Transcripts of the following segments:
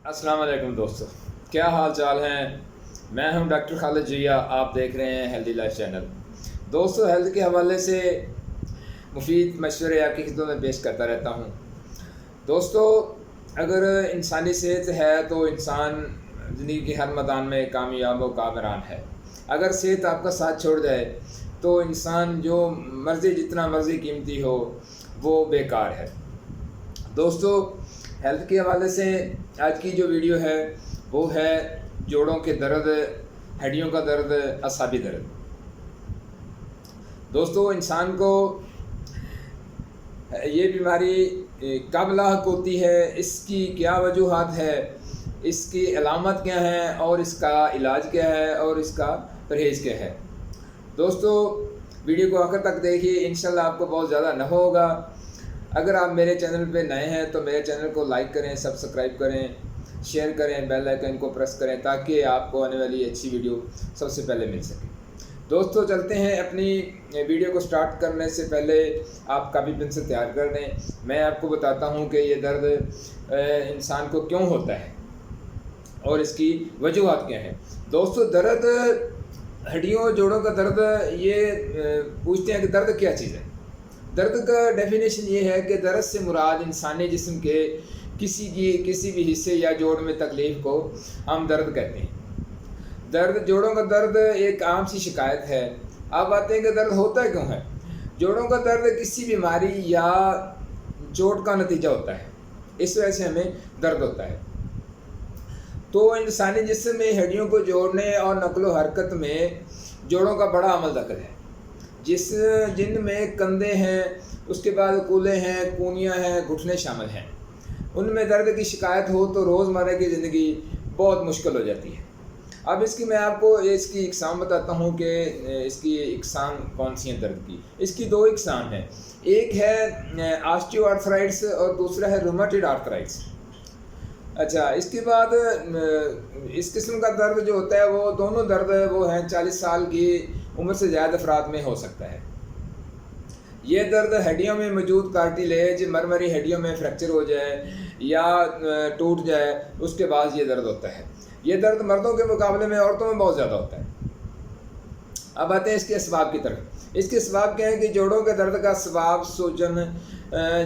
अस्सलाम वालेकुम दोस्तों, क्या हाल चाल हैं। मैं हूं डॉक्टर खालिद जिया। आप देख रहे हैं हेल्दी लाइफ चैनल। दोस्तों, हेल्थ के हवाले से मुफीद मशवरे आपकी खिदमत में पेश करता रहता हूं। दोस्तों, अगर इंसानी सेहत है तो इंसान ज़िंदगी के हर मैदान में कामयाब व कामरान है। अगर सेहत आपका साथ छोड़ जाए तो इंसान जो मर्ज़ी जितना मर्ज़ी कीमती हो वो बेकार है। दोस्तों, हेल्थ के हवाले से आज की जो वीडियो है वो है जोड़ों के दर्द, हड्डियों का दर्द, असाबी दर्द। दोस्तों, इंसान को ये बीमारी कब लाहक होती है, इसकी क्या वजूहात है, इसकी अलामत क्या है और इसका इलाज क्या है और इसका परहेज़ क्या है। दोस्तों, वीडियो को आखिर तक देखिए, इंशाल्लाह आपको बहुत ज़्यादा नफ़ा होगा। अगर आप मेरे चैनल पे नए हैं तो मेरे चैनल को लाइक करें, सब्सक्राइब करें, शेयर करें, बेल आइकन को प्रेस करें ताकि आपको आने वाली अच्छी वीडियो सबसे पहले मिल सके। दोस्तों, चलते हैं। अपनी वीडियो को स्टार्ट करने से पहले आप कापी पेंसिल तैयार कर लें। मैं आपको बताता हूं कि ये दर्द इंसान को क्यों होता है और इसकी वजूहात क्या हैं। दोस्तों, दर्द, हड्डियों जोड़ों का दर्द, ये पूछते हैं कि दर्द क्या चीज़ है। दर्द का डेफिनेशन ये है कि दर्द से मुराद इंसानी जिस्म के किसी भी हिस्से या जोड़ में तकलीफ़ को हम दर्द कहते हैं। दर्द, जोड़ों का दर्द एक आम सी शिकायत है। अब आते हैं कि दर्द होता क्यों है। जोड़ों का दर्द किसी बीमारी या चोट का नतीजा होता है, इस वजह से हमें दर्द होता है। तो इंसानी जिस्म में हड्डियों को जोड़ने और नक्लो हरकत में जोड़ों का बड़ा अमल दखल है। जिनमें कंधे हैं, उसके बाद कूल्हे हैं, कूनियाँ हैं, घुटने शामिल हैं। उनमें दर्द की शिकायत हो तो रोज़मर्रा की ज़िंदगी बहुत मुश्किल हो जाती है। अब मैं आपको इसकी इकसाम बताता हूँ कि इसकी इकसाम कौन सी है दर्द की। इसकी दो इकसाम हैं, एक है ऑस्टियोआर्थराइटिस और दूसरा है रूमेटॉइड आर्थराइटिस। अच्छा, इसके बाद इस किस्म का दर्द जो होता है वो दोनों दर्द वो हैं 40 साल की उम्र से ज़्यादा अफराद में हो सकता है। ये दर्द हड्डियों में मौजूद कार्टिलेज, मरमरी हड्डियों में फ्रैक्चर हो जाए या टूट जाए, उसके बाद ये दर्द होता है। ये दर्द मर्दों के मुकाबले में औरतों में बहुत ज़्यादा होता है। अब आते हैं इसके असबाब की तरफ। इसके असबाब क्या है कि जोड़ों के दर्द का असबाब सूजन,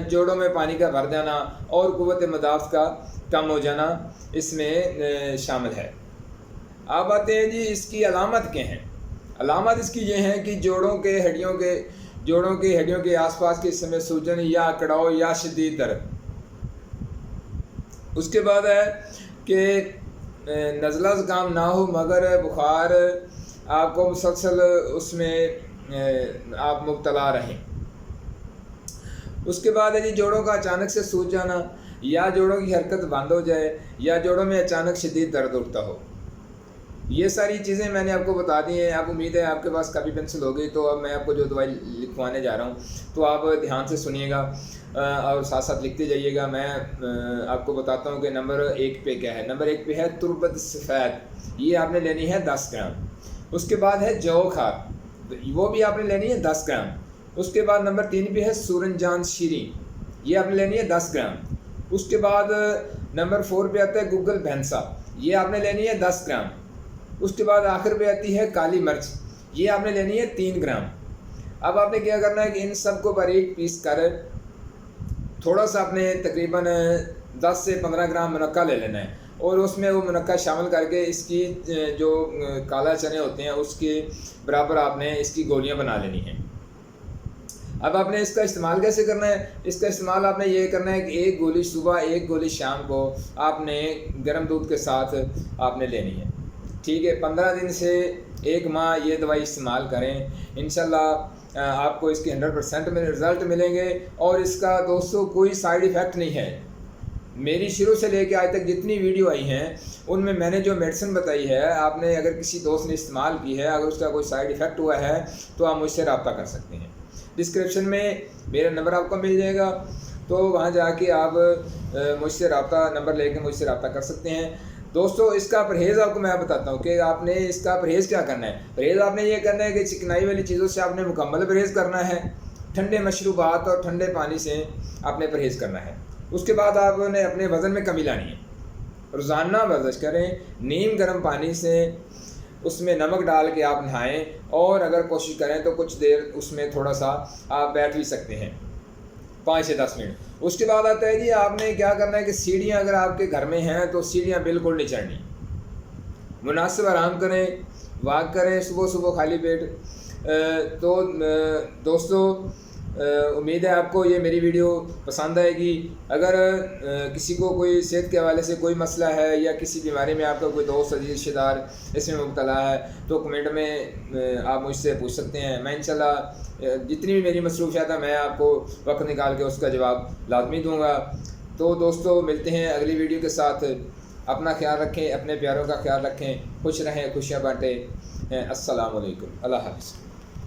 जोड़ों में पानी का भर जाना और क़ुव्वत मदाफ़ का कम हो जाना इसमें शामिल है। अब आते हैं जी, इसकी अलामत क्या हैं। अलामत इसकी ये हैं कि जोड़ों की हड्डियों के आसपास के हिस्से में सूजन या अकड़ाव या शदीद दर्द। उसके बाद है कि नज़ला ज़ुकाम ना हो मगर बुखार आपको मुसलसल उसमें आप मुब्तला रहें। उसके बाद है जी, जोड़ों का अचानक से सूज जाना या जोड़ों की हरकत बंद हो जाए या जोड़ों में अचानक शदीद दर्द उठता हो। ये सारी चीज़ें मैंने आपको बता दी हैं। आप उम्मीद है आपके पास कापी पेंसिल हो गई। तो अब मैं आपको जो दवाई लिखवाने जा रहा हूँ तो आप ध्यान से सुनिएगा और साथ साथ लिखते जाइएगा। मैं आपको बताता हूँ कि नंबर 1 पे क्या है। नंबर 1 पे है तुरबत सफ़ेद, ये आपने लेनी है 10 ग्राम। उसके बाद है जौ खार, वो भी आपने लेनी है 10 ग्राम। उसके बाद नंबर 3 पे है सूरनजान शीरी, ये आपने लेनी है 10 ग्राम। उसके बाद नंबर 4 पे आता है गुग्गल भैंसा, ये आपने लेनी है 10 ग्राम। उसके बाद आखिर पे आती है काली मिर्च, ये आपने लेनी है 3 ग्राम। अब आपने क्या करना है कि इन सब को बारीक पीस कर थोड़ा सा आपने तकरीबन 10 से 15 ग्राम मुनक्का ले लेना है और उसमें वो मुनक्का शामिल करके इसकी जो काला चने होते हैं उसके बराबर आपने इसकी गोलियां बना लेनी हैं। अब आपने इसका इस्तेमाल कैसे करना है। इसका इस्तेमाल आपने ये करना है कि 1 गोली सुबह, 1 गोली शाम को आपने गर्म दूध के साथ आपने लेनी है। ठीक है, 15 दिन से 1 माह ये दवाई इस्तेमाल करें। इंशाल्लाह आपको इसके 100% में रिज़ल्ट मिलेंगे और इसका दोस्तों कोई साइड इफ़ेक्ट नहीं है। मेरी शुरू से लेकर आज तक जितनी वीडियो आई हैं उनमें मैंने जो मेडिसिन बताई है, आपने अगर किसी दोस्त ने इस्तेमाल की है, अगर उसका कोई साइड इफ़ेक्ट हुआ है तो आप मुझसे रब्ता कर सकते हैं। डिस्क्रिप्शन में मेरा नंबर आपको मिल जाएगा, तो वहाँ जाके आप मुझसे रब्ता नंबर लेके मुझसे रब्ता कर सकते हैं। दोस्तों, इसका परहेज़ आपको मैं बताता हूँ कि आपने इसका परहेज़ क्या करना है। परहेज़ आपने ये करना है कि चिकनाई वाली चीज़ों से आपने मुकम्मल परहेज़ करना है। ठंडे मशरूबात और ठंडे पानी से आपने परहेज़ करना है। उसके बाद आपने अपने वज़न में कमी लानी है। روزانہ ورزش کریں، نیم گرم پانی سے اس میں نمک ڈال کے آپ نہائیں، اور اگر کوشش کریں تو کچھ دیر اس میں تھوڑا سا آپ بیٹھ بھی سکتے ہیں 5 سے 10 منٹ۔ اس کے بعد آتا ہے جی آپ نے کیا کرنا ہے کہ سیڑھیاں اگر آپ کے گھر میں ہیں تو سیڑھیاں بالکل نہیں چڑھنی، مناسب آرام کریں، واک کریں صبح صبح خالی پیٹ۔ تو دوستو امید ہے آپ کو یہ میری ویڈیو پسند آئے گی۔ اگر کسی کو کوئی صحت کے حوالے سے کوئی مسئلہ ہے یا کسی بیماری میں آپ کا کوئی دوست عزیز رشتہ دار اس میں مبتلا ہے تو کمنٹ میں آپ مجھ سے پوچھ سکتے ہیں، میں انشاءاللہ جتنی بھی میری مصروفیات ہیں میں آپ کو وقت نکال کے اس کا جواب لازمی دوں گا۔ تو دوستو ملتے ہیں اگلی ویڈیو کے ساتھ، اپنا خیال رکھیں، اپنے پیاروں کا خیال رکھیں، خوش رہیں، خوشیاں بانٹیں۔ السلام علیکم، اللہ حافظ۔